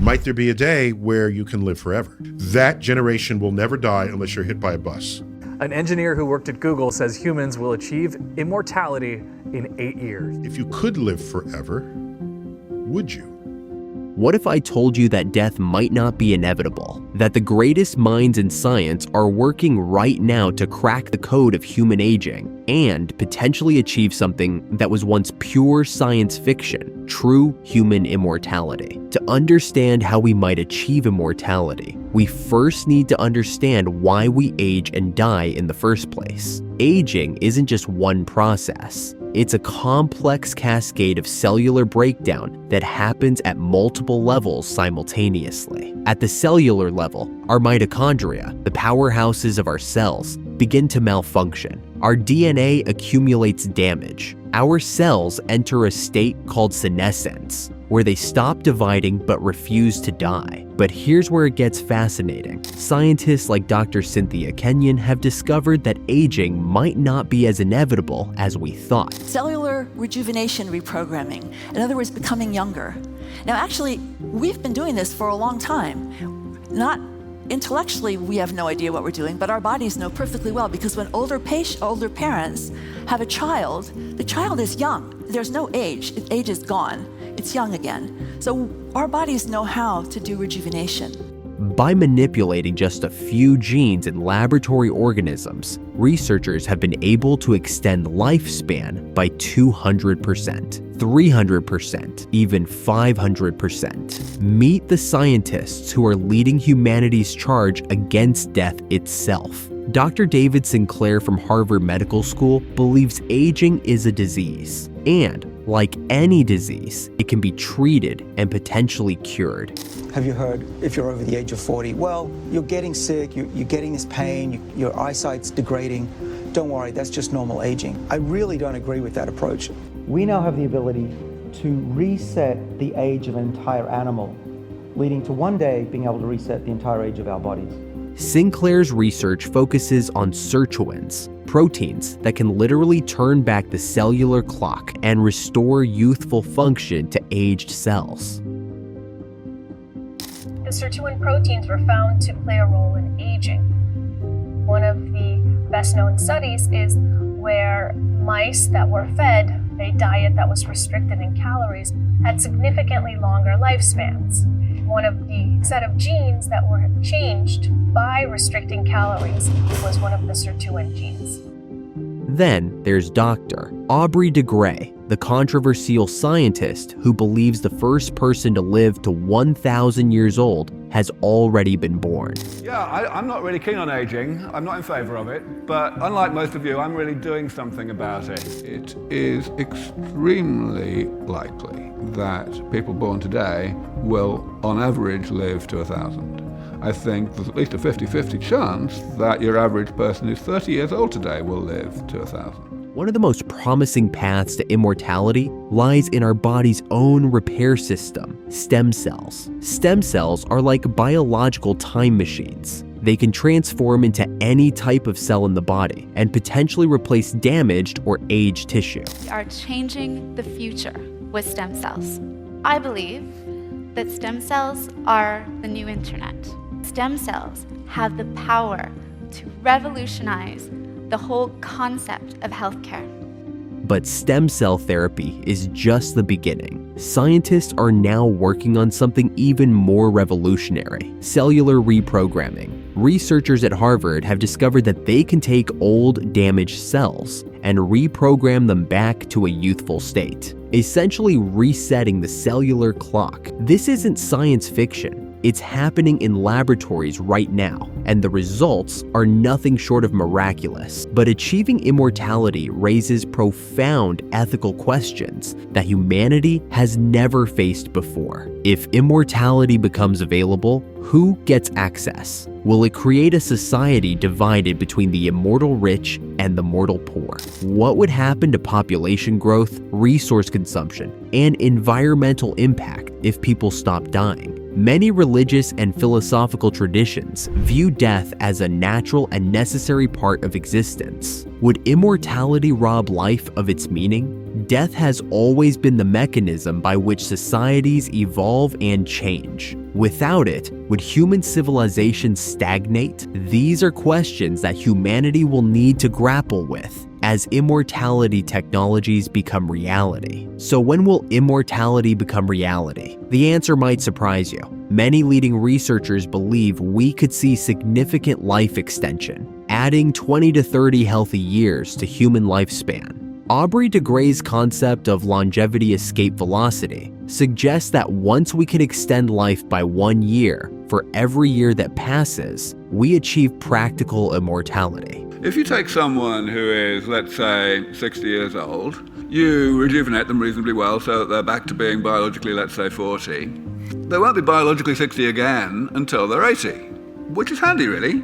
Might there be a day where you can live forever? That generation will never die unless you're hit by a bus. An engineer who worked at Google says humans will achieve immortality in 8 years. If you could live forever, would you? What if I told you that death might not be inevitable? That the greatest minds in science are working right now to crack the code of human aging and potentially achieve something that was once pure science fiction, true human immortality? To understand how we might achieve immortality, we first need to understand why we age and die in the first place. Aging isn't just one process. It's a complex cascade of cellular breakdown that happens at multiple levels simultaneously. At the cellular level, our mitochondria, the powerhouses of our cells, begin to malfunction. Our DNA accumulates damage. Our cells enter a state called senescence, where they stop dividing but refuse to die. But here's where it gets fascinating. Scientists like Dr. Cynthia Kenyon have discovered that aging might not be as inevitable as we thought. Cellular rejuvenation reprogramming, in other words, becoming younger. Now actually, we've been doing this for a long time. Not intellectually, we have no idea what we're doing, but our bodies know perfectly well, because when older parents have a child, the child is young. There's no age. Age is gone. It's young again. So our bodies know how to do rejuvenation. By manipulating just a few genes in laboratory organisms, researchers have been able to extend lifespan by 200%, 300%, even 500%. Meet the scientists who are leading humanity's charge against death itself. Dr. David Sinclair from Harvard Medical School believes aging is a disease, and like any disease, it can be treated and potentially cured. Have you heard, if you're over the age of 40, well, you're getting sick, you're getting this pain, your eyesight's degrading. Don't worry, that's just normal aging. I really don't agree with that approach. We now have the ability to reset the age of an entire animal, leading to one day being able to reset the entire age of our bodies. Sinclair's research focuses on sirtuins, proteins that can literally turn back the cellular clock and restore youthful function to aged cells. The sirtuin proteins were found to play a role in aging. One of the best-known studies is where mice that were fed a diet that was restricted in calories had significantly longer lifespans. One of the set of genes that were changed by restricting calories was one of the sirtuin genes. Then there's Dr. Aubrey de Grey, the controversial scientist who believes the first person to live to 1,000 years old has already been born. Yeah, I'm not really keen on aging. I'm not in favor of it. But unlike most of you, I'm really doing something about it. It is extremely likely that people born today will, on average, live to 1,000. I think there's at least a 50-50 chance that your average person who's 30 years old today will live to 1,000. One of the most promising paths to immortality lies in our body's own repair system, stem cells. Stem cells are like biological time machines. They can transform into any type of cell in the body and potentially replace damaged or aged tissue. We are changing the future with stem cells. I believe that stem cells are the new internet. Stem cells have the power to revolutionize the whole concept of healthcare. But stem cell therapy is just the beginning. Scientists are now working on something even more revolutionary: cellular reprogramming. Researchers at Harvard have discovered that they can take old, damaged cells and reprogram them back to a youthful state, essentially resetting the cellular clock. This isn't science fiction. It's happening in laboratories right now, and the results are nothing short of miraculous. But achieving immortality raises profound ethical questions that humanity has never faced before. If immortality becomes available, who gets access? Will it create a society divided between the immortal rich and the mortal poor? What would happen to population growth, resource consumption, and environmental impact if people stopped dying? Many religious and philosophical traditions view death as a natural and necessary part of existence. Would immortality rob life of its meaning? Death has always been the mechanism by which societies evolve and change. Without it, would human civilization stagnate? These are questions that humanity will need to grapple with as immortality technologies become reality. So when will immortality become reality? The answer might surprise you. Many leading researchers believe we could see significant life extension, adding 20 to 30 healthy years to human lifespan. Aubrey de Grey's concept of longevity escape velocity suggests that once we can extend life by 1 year for every year that passes, we achieve practical immortality. If you take someone who is, let's say, 60 years old, you rejuvenate them reasonably well so that they're back to being biologically, let's say, 40. They won't be biologically 60 again until they're 80, which is handy, really.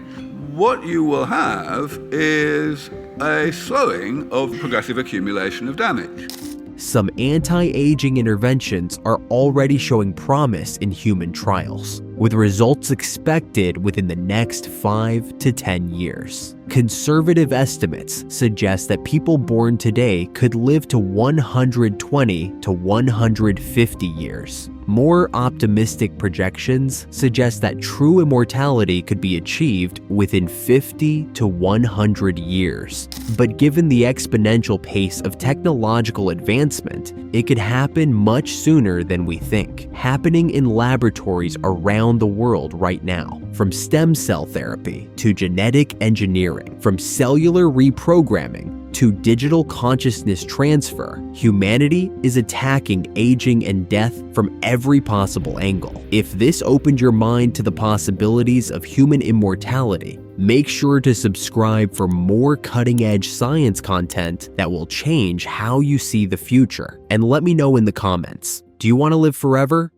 What you will have is a slowing of the progressive accumulation of damage. Some anti-aging interventions are already showing promise in human trials, with results expected within the next 5 to 10 years. Conservative estimates suggest that people born today could live to 120 to 150 years. More optimistic projections suggest that true immortality could be achieved within 50 to 100 years. But given the exponential pace of technological advancement, it could happen much sooner than we think, happening in laboratories around the world right now. From stem cell therapy to genetic engineering, from cellular reprogramming to digital consciousness transfer, humanity is attacking aging and death from every possible angle. If this opened your mind to the possibilities of human immortality, make sure to subscribe for more cutting-edge science content that will change how you see the future. And let me know in the comments, do you want to live forever